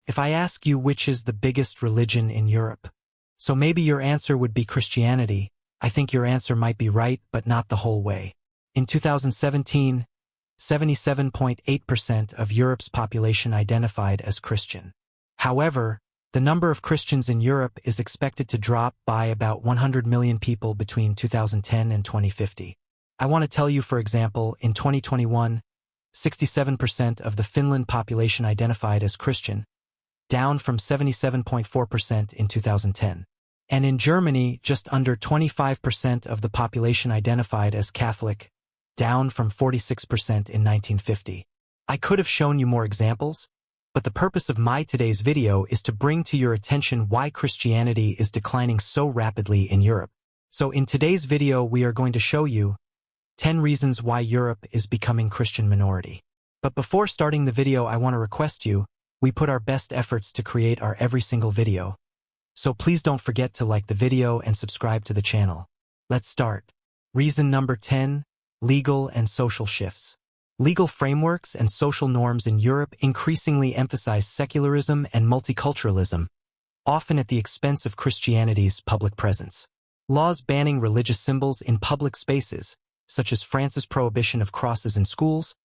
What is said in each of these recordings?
If I ask you which is the biggest religion in Europe, so maybe your answer would be Christianity, I think your answer might be right, but not the whole way. In 2017, 77.8% of Europe's population identified as Christian. However, the number of Christians in Europe is expected to drop by about 100 million people between 2010 and 2050. I want to tell you, for example, in 2021, 67% of the Finland population identified as Christian, down from 77.4% in 2010. And in Germany, just under 25% of the population identified as Catholic, down from 46% in 1950. I could have shown you more examples, but the purpose of my today's video is to bring to your attention why Christianity is declining so rapidly in Europe. So in today's video, we are going to show you 10 reasons why Europe is becoming Christian minority. But before starting the video, I want to request you, we put our best efforts to create our every single video. So please don't forget to like the video and subscribe to the channel. Let's start. Reason number 10, legal and social shifts. Legal frameworks and social norms in Europe increasingly emphasize secularism and multiculturalism, often at the expense of Christianity's public presence. Laws banning religious symbols in public spaces, such as France's prohibition of crosses in schools,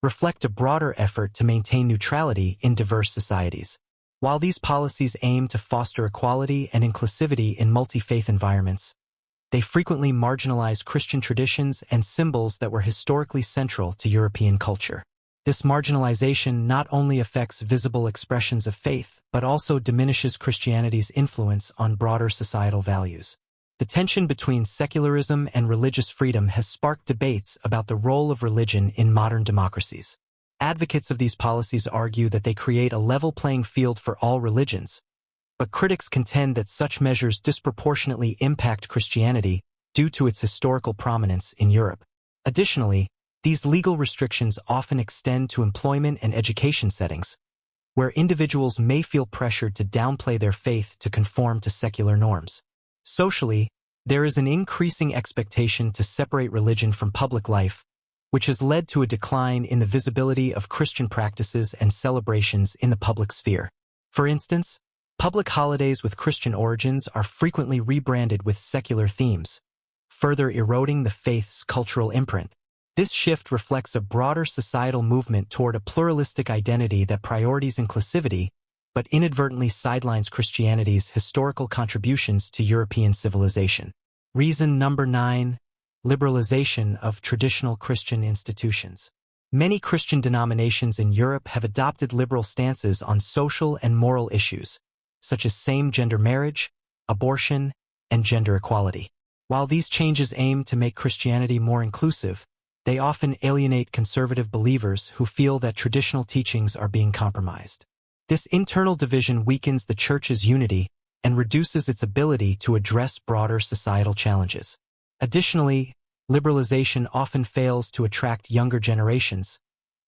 reflect a broader effort to maintain neutrality in diverse societies. While these policies aim to foster equality and inclusivity in multi-faith environments, they frequently marginalize Christian traditions and symbols that were historically central to European culture. This marginalization not only affects visible expressions of faith, but also diminishes Christianity's influence on broader societal values. The tension between secularism and religious freedom has sparked debates about the role of religion in modern democracies. Advocates of these policies argue that they create a level playing field for all religions, but critics contend that such measures disproportionately impact Christianity due to its historical prominence in Europe. Additionally, these legal restrictions often extend to employment and education settings, where individuals may feel pressured to downplay their faith to conform to secular norms. Socially, there is an increasing expectation to separate religion from public life, which has led to a decline in the visibility of Christian practices and celebrations in the public sphere. For instance, public holidays with Christian origins are frequently rebranded with secular themes, further eroding the faith's cultural imprint. This shift reflects a broader societal movement toward a pluralistic identity that prioritizes inclusivity, but inadvertently sidelines Christianity's historical contributions to European civilization. Reason number 9, liberalization of traditional Christian institutions. Many Christian denominations in Europe have adopted liberal stances on social and moral issues, such as same-gender marriage, abortion, and gender equality. While these changes aim to make Christianity more inclusive, they often alienate conservative believers who feel that traditional teachings are being compromised. This internal division weakens the Church's unity and reduces its ability to address broader societal challenges. Additionally, liberalization often fails to attract younger generations,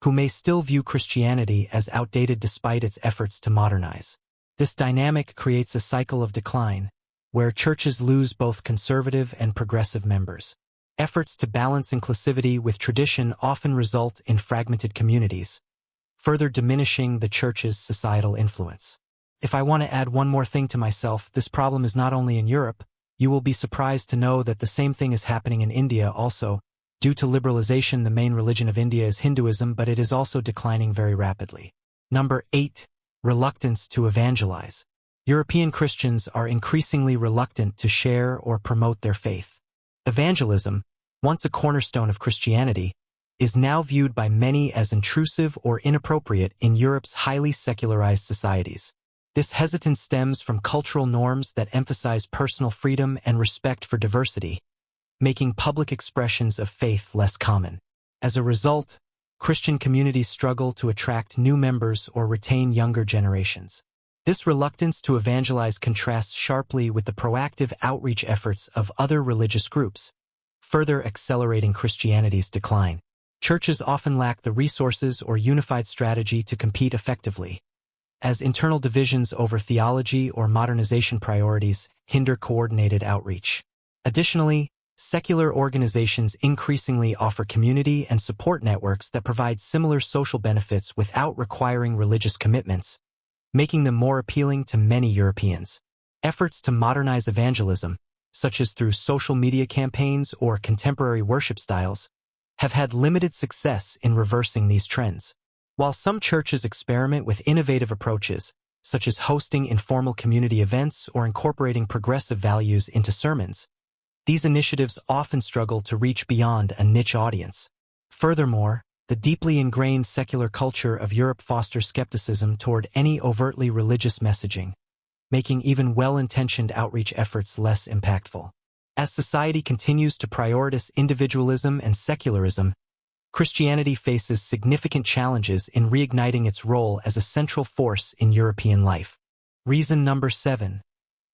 who may still view Christianity as outdated despite its efforts to modernize. This dynamic creates a cycle of decline, where churches lose both conservative and progressive members. Efforts to balance inclusivity with tradition often result in fragmented communities, further diminishing the Church's societal influence. If I want to add one more thing to myself, this problem is not only in Europe. You will be surprised to know that the same thing is happening in India also. Due to liberalization, the main religion of India is Hinduism, but it is also declining very rapidly. Number 8. Reluctance to evangelize. European Christians are increasingly reluctant to share or promote their faith. Evangelism, once a cornerstone of Christianity, is now viewed by many as intrusive or inappropriate in Europe's highly secularized societies. This hesitance stems from cultural norms that emphasize personal freedom and respect for diversity, making public expressions of faith less common. As a result, Christian communities struggle to attract new members or retain younger generations. This reluctance to evangelize contrasts sharply with the proactive outreach efforts of other religious groups, further accelerating Christianity's decline. Churches often lack the resources or unified strategy to compete effectively, as internal divisions over theology or modernization priorities hinder coordinated outreach. Additionally, secular organizations increasingly offer community and support networks that provide similar social benefits without requiring religious commitments, making them more appealing to many Europeans. Efforts to modernize evangelism, such as through social media campaigns or contemporary worship styles, have had limited success in reversing these trends. While some churches experiment with innovative approaches, such as hosting informal community events or incorporating progressive values into sermons, these initiatives often struggle to reach beyond a niche audience. Furthermore, the deeply ingrained secular culture of Europe fosters skepticism toward any overtly religious messaging, making even well-intentioned outreach efforts less impactful. As society continues to prioritize individualism and secularism, Christianity faces significant challenges in reigniting its role as a central force in European life. Reason number 7.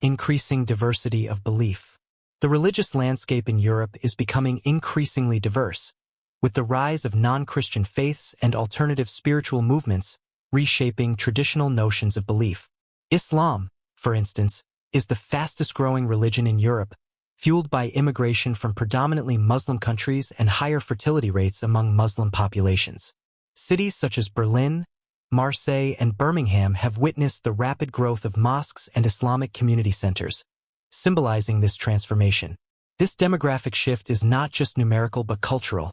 Increasing diversity of belief. The religious landscape in Europe is becoming increasingly diverse, with the rise of non-Christian faiths and alternative spiritual movements reshaping traditional notions of belief. Islam, for instance, is the fastest-growing religion in Europe, fueled by immigration from predominantly Muslim countries and higher fertility rates among Muslim populations. Cities such as Berlin, Marseille, and Birmingham have witnessed the rapid growth of mosques and Islamic community centers, symbolizing this transformation. This demographic shift is not just numerical but cultural,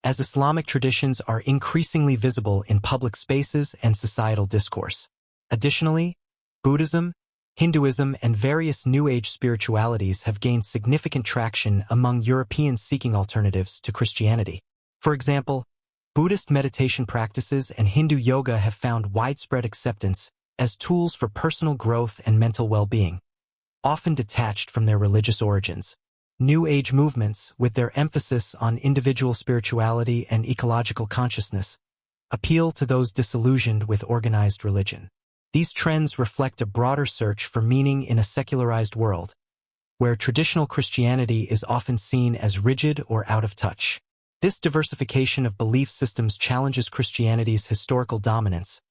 as Islamic traditions are increasingly visible in public spaces and societal discourse. Additionally, Buddhism, Hinduism, and various New Age spiritualities have gained significant traction among Europeans seeking alternatives to Christianity. For example, Buddhist meditation practices and Hindu yoga have found widespread acceptance as tools for personal growth and mental well-being, often detached from their religious origins. New Age movements, with their emphasis on individual spirituality and ecological consciousness, appeal to those disillusioned with organized religion. These trends reflect a broader search for meaning in a secularized world, where traditional Christianity is often seen as rigid or out of touch. This diversification of belief systems challenges Christianity's historical dominance,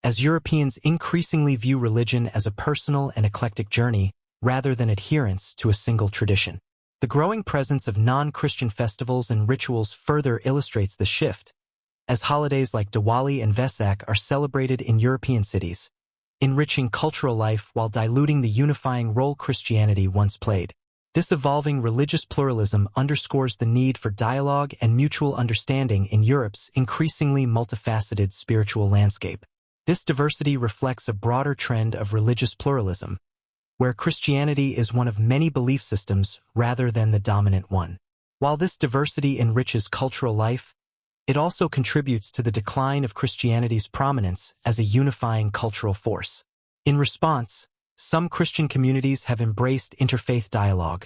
as Europeans increasingly view religion as a personal and eclectic journey rather than adherence to a single tradition. The growing presence of non-Christian festivals and rituals further illustrates the shift, as holidays like Diwali and Vesak are celebrated in European cities, enriching cultural life while diluting the unifying role Christianity once played. This evolving religious pluralism underscores the need for dialogue and mutual understanding in Europe's increasingly multifaceted spiritual landscape. This diversity reflects a broader trend of religious pluralism, where Christianity is one of many belief systems rather than the dominant one. While this diversity enriches cultural life, it also contributes to the decline of Christianity's prominence as a unifying cultural force. In response, some Christian communities have embraced interfaith dialogue,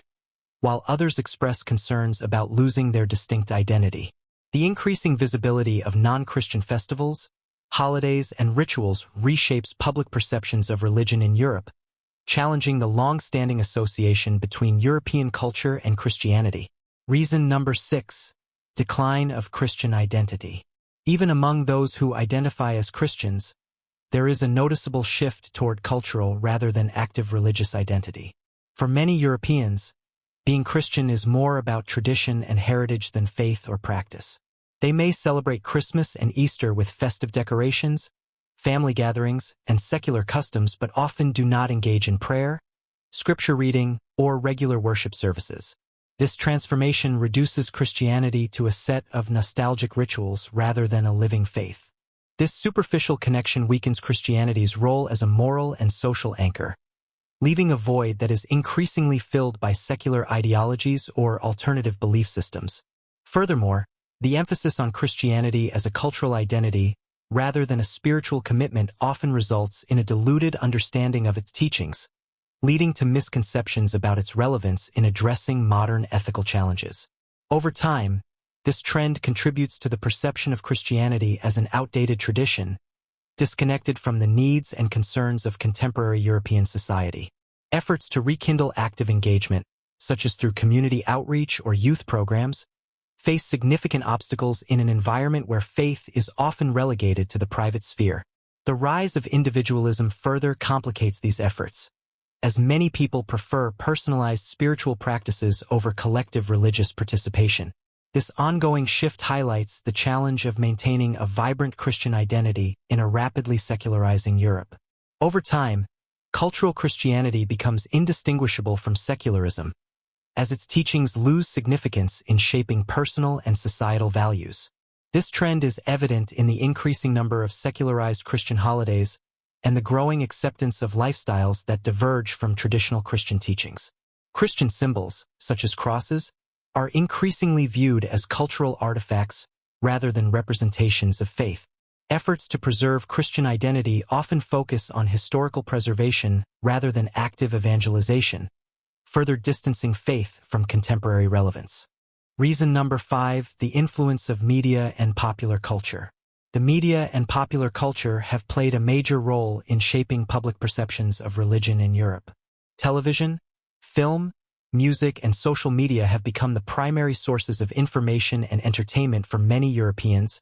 while others express concerns about losing their distinct identity. The increasing visibility of non-Christian festivals, holidays, and rituals reshapes public perceptions of religion in Europe, challenging the long-standing association between European culture and Christianity. Reason number 6. Decline of Christian identity. Even among those who identify as Christians, there is a noticeable shift toward cultural rather than active religious identity. For many Europeans, being Christian is more about tradition and heritage than faith or practice. They may celebrate Christmas and Easter with festive decorations, family gatherings, and secular customs, but often do not engage in prayer, scripture reading, or regular worship services. This transformation reduces Christianity to a set of nostalgic rituals rather than a living faith. This superficial connection weakens Christianity's role as a moral and social anchor, leaving a void that is increasingly filled by secular ideologies or alternative belief systems. Furthermore, the emphasis on Christianity as a cultural identity rather than a spiritual commitment often results in a diluted understanding of its teachings, leading to misconceptions about its relevance in addressing modern ethical challenges. Over time, this trend contributes to the perception of Christianity as an outdated tradition, disconnected from the needs and concerns of contemporary European society. Efforts to rekindle active engagement, such as through community outreach or youth programs, face significant obstacles in an environment where faith is often relegated to the private sphere. The rise of individualism further complicates these efforts, as many people prefer personalized spiritual practices over collective religious participation. This ongoing shift highlights the challenge of maintaining a vibrant Christian identity in a rapidly secularizing Europe. Over time, cultural Christianity becomes indistinguishable from secularism, as its teachings lose significance in shaping personal and societal values. This trend is evident in the increasing number of secularized Christian holidays and the growing acceptance of lifestyles that diverge from traditional Christian teachings. Christian symbols, such as crosses, are increasingly viewed as cultural artifacts rather than representations of faith. Efforts to preserve Christian identity often focus on historical preservation rather than active evangelization, further distancing faith from contemporary relevance. Reason number 5, the influence of media and popular culture. The media and popular culture have played a major role in shaping public perceptions of religion in Europe. Television, film, music, and social media have become the primary sources of information and entertainment for many Europeans,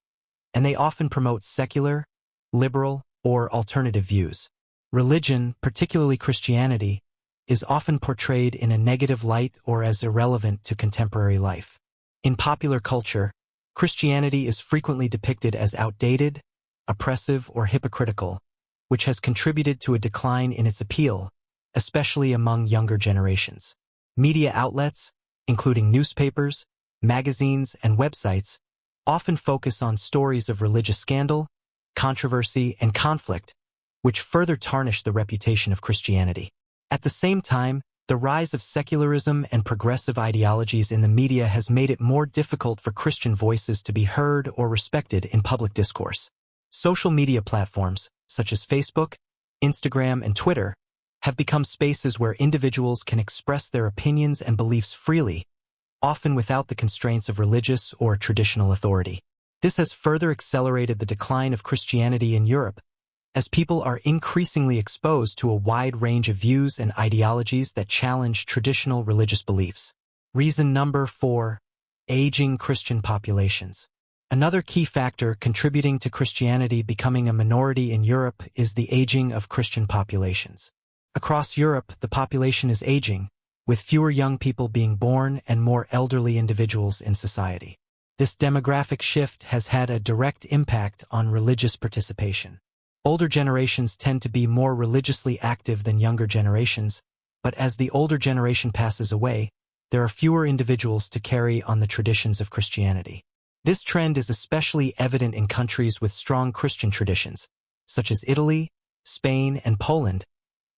and they often promote secular, liberal, or alternative views. Religion, particularly Christianity, is often portrayed in a negative light or as irrelevant to contemporary life. In popular culture, Christianity is frequently depicted as outdated, oppressive, or hypocritical, which has contributed to a decline in its appeal, especially among younger generations. Media outlets, including newspapers, magazines, and websites, often focus on stories of religious scandal, controversy, and conflict, which further tarnish the reputation of Christianity. At the same time, the rise of secularism and progressive ideologies in the media has made it more difficult for Christian voices to be heard or respected in public discourse. Social media platforms, such as Facebook, Instagram, and Twitter, have become spaces where individuals can express their opinions and beliefs freely, often without the constraints of religious or traditional authority. This has further accelerated the decline of Christianity in Europe, as people are increasingly exposed to a wide range of views and ideologies that challenge traditional religious beliefs. Reason number 4, aging Christian populations. Another key factor contributing to Christianity becoming a minority in Europe is the aging of Christian populations. Across Europe, the population is aging, with fewer young people being born and more elderly individuals in society. This demographic shift has had a direct impact on religious participation. Older generations tend to be more religiously active than younger generations, but as the older generation passes away, there are fewer individuals to carry on the traditions of Christianity. This trend is especially evident in countries with strong Christian traditions, such as Italy, Spain, and Poland,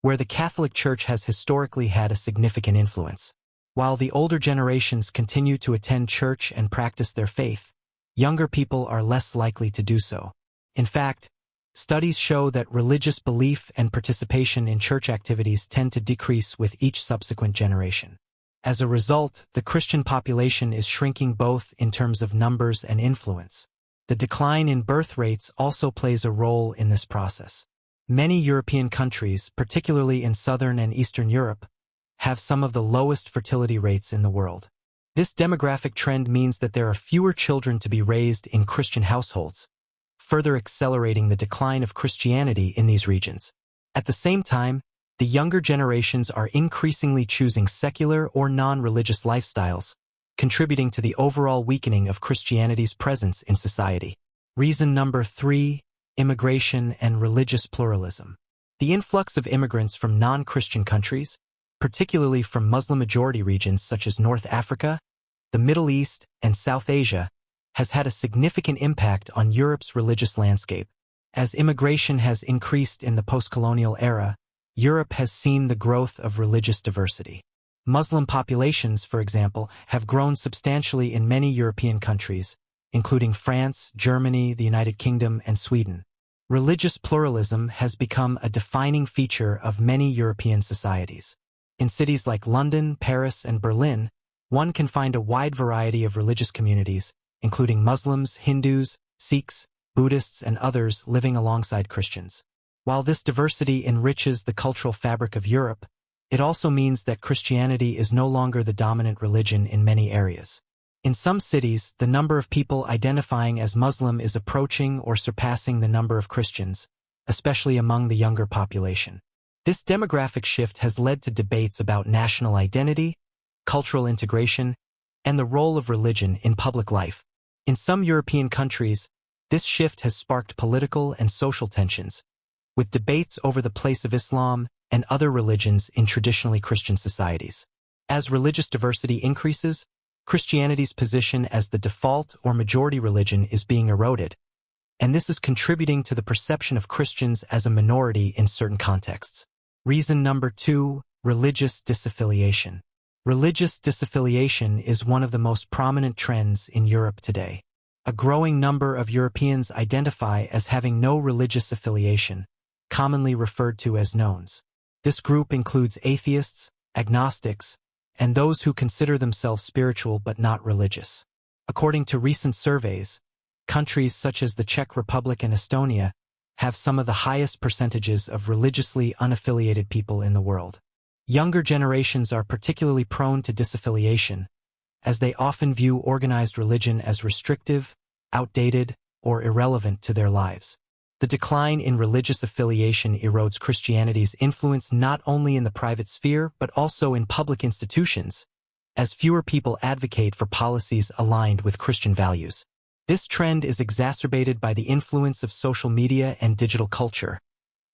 where the Catholic Church has historically had a significant influence. While the older generations continue to attend church and practice their faith, younger people are less likely to do so. In fact, studies show that religious belief and participation in church activities tend to decrease with each subsequent generation. As a result, the Christian population is shrinking both in terms of numbers and influence. The decline in birth rates also plays a role in this process. Many European countries, particularly in Southern and Eastern Europe, have some of the lowest fertility rates in the world. This demographic trend means that there are fewer children to be raised in Christian households, further accelerating the decline of Christianity in these regions. At the same time, the younger generations are increasingly choosing secular or non-religious lifestyles, contributing to the overall weakening of Christianity's presence in society. Reason number 3, immigration and religious pluralism. The influx of immigrants from non-Christian countries, particularly from Muslim-majority regions such as North Africa, the Middle East, and South Asia, has had a significant impact on Europe's religious landscape. As immigration has increased in the post-colonial era, Europe has seen the growth of religious diversity. Muslim populations, for example, have grown substantially in many European countries, including France, Germany, the United Kingdom, and Sweden. Religious pluralism has become a defining feature of many European societies. In cities like London, Paris, and Berlin, one can find a wide variety of religious communities, including Muslims, Hindus, Sikhs, Buddhists, and others living alongside Christians. While this diversity enriches the cultural fabric of Europe, it also means that Christianity is no longer the dominant religion in many areas. In some cities, the number of people identifying as Muslim is approaching or surpassing the number of Christians, especially among the younger population. This demographic shift has led to debates about national identity, cultural integration, and the role of religion in public life. In some European countries, this shift has sparked political and social tensions, with debates over the place of Islam and other religions in traditionally Christian societies. As religious diversity increases, Christianity's position as the default or majority religion is being eroded, and this is contributing to the perception of Christians as a minority in certain contexts. Reason number 2, religious disaffiliation. Religious disaffiliation is one of the most prominent trends in Europe today. A growing number of Europeans identify as having no religious affiliation, commonly referred to as nones. This group includes atheists, agnostics, and those who consider themselves spiritual but not religious. According to recent surveys, countries such as the Czech Republic and Estonia have some of the highest percentages of religiously unaffiliated people in the world. Younger generations are particularly prone to disaffiliation, as they often view organized religion as restrictive, outdated, or irrelevant to their lives. The decline in religious affiliation erodes Christianity's influence not only in the private sphere but also in public institutions, as fewer people advocate for policies aligned with Christian values. This trend is exacerbated by the influence of social media and digital culture,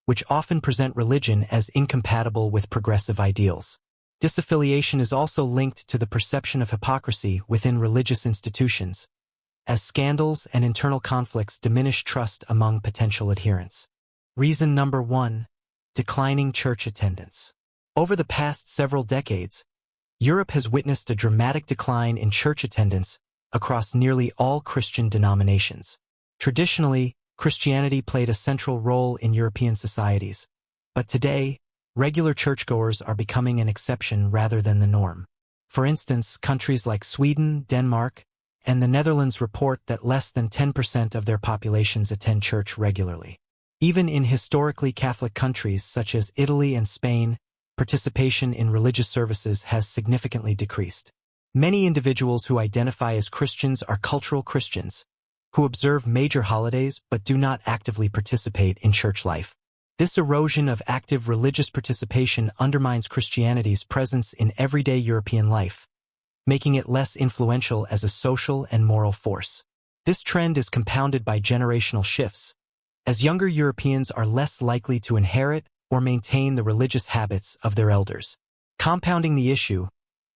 which often present religion as incompatible with progressive ideals. Disaffiliation is also linked to the perception of hypocrisy within religious institutions, as scandals and internal conflicts diminish trust among potential adherents. Reason number 1, declining church attendance. Over the past several decades, Europe has witnessed a dramatic decline in church attendance across nearly all Christian denominations. Traditionally, Christianity played a central role in European societies, but today, regular churchgoers are becoming an exception rather than the norm. For instance, countries like Sweden, Denmark, and the Netherlands report that less than 10% of their populations attend church regularly. Even in historically Catholic countries such as Italy and Spain, participation in religious services has significantly decreased. Many individuals who identify as Christians are cultural Christians, who observe major holidays but do not actively participate in church life. This erosion of active religious participation undermines Christianity's presence in everyday European life, making it less influential as a social and moral force. This trend is compounded by generational shifts, as younger Europeans are less likely to inherit or maintain the religious habits of their elders. Compounding the issue,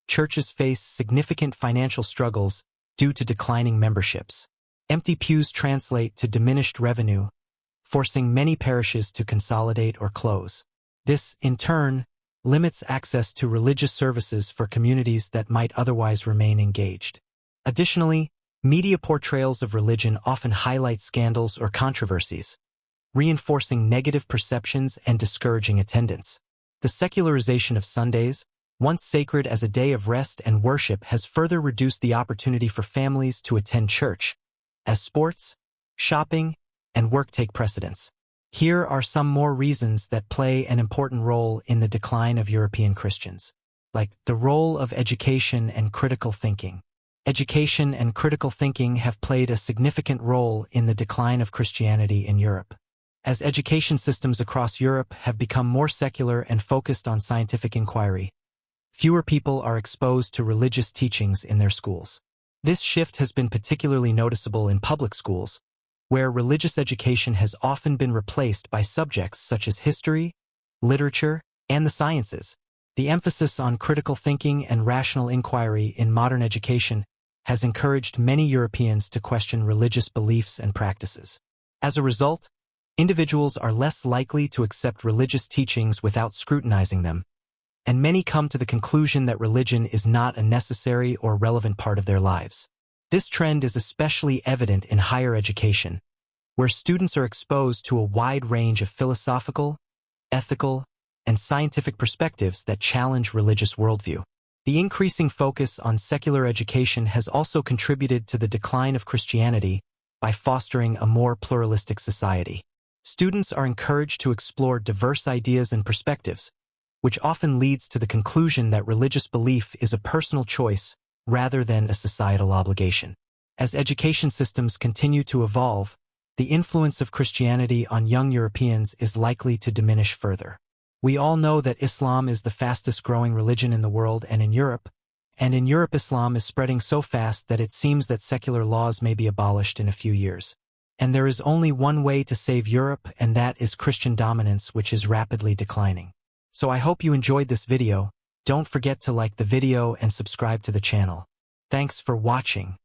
churches face significant financial struggles due to declining memberships. Empty pews translate to diminished revenue, forcing many parishes to consolidate or close. This, in turn, limits access to religious services for communities that might otherwise remain engaged. Additionally, media portrayals of religion often highlight scandals or controversies, reinforcing negative perceptions and discouraging attendance. The secularization of Sundays, once sacred as a day of rest and worship, has further reduced the opportunity for families to attend church, as sports, shopping, and work take precedence. Here are some more reasons that play an important role in the decline of European Christians, like the role of education and critical thinking. Education and critical thinking have played a significant role in the decline of Christianity in Europe. As education systems across Europe have become more secular and focused on scientific inquiry, fewer people are exposed to religious teachings in their schools. This shift has been particularly noticeable in public schools, where religious education has often been replaced by subjects such as history, literature, and the sciences. The emphasis on critical thinking and rational inquiry in modern education has encouraged many Europeans to question religious beliefs and practices. As a result, individuals are less likely to accept religious teachings without scrutinizing them, and many come to the conclusion that religion is not a necessary or relevant part of their lives. This trend is especially evident in higher education, where students are exposed to a wide range of philosophical, ethical, and scientific perspectives that challenge religious worldview. The increasing focus on secular education has also contributed to the decline of Christianity by fostering a more pluralistic society. Students are encouraged to explore diverse ideas and perspectives, which often leads to the conclusion that religious belief is a personal choice rather than a societal obligation. As education systems continue to evolve, the influence of Christianity on young Europeans is likely to diminish further. We all know that Islam is the fastest growing religion in the world and in Europe Islam is spreading so fast that it seems that secular laws may be abolished in a few years. And there is only one way to save Europe, and that is Christian dominance, which is rapidly declining. So I hope you enjoyed this video. Don't forget to like the video and subscribe to the channel. Thanks for watching.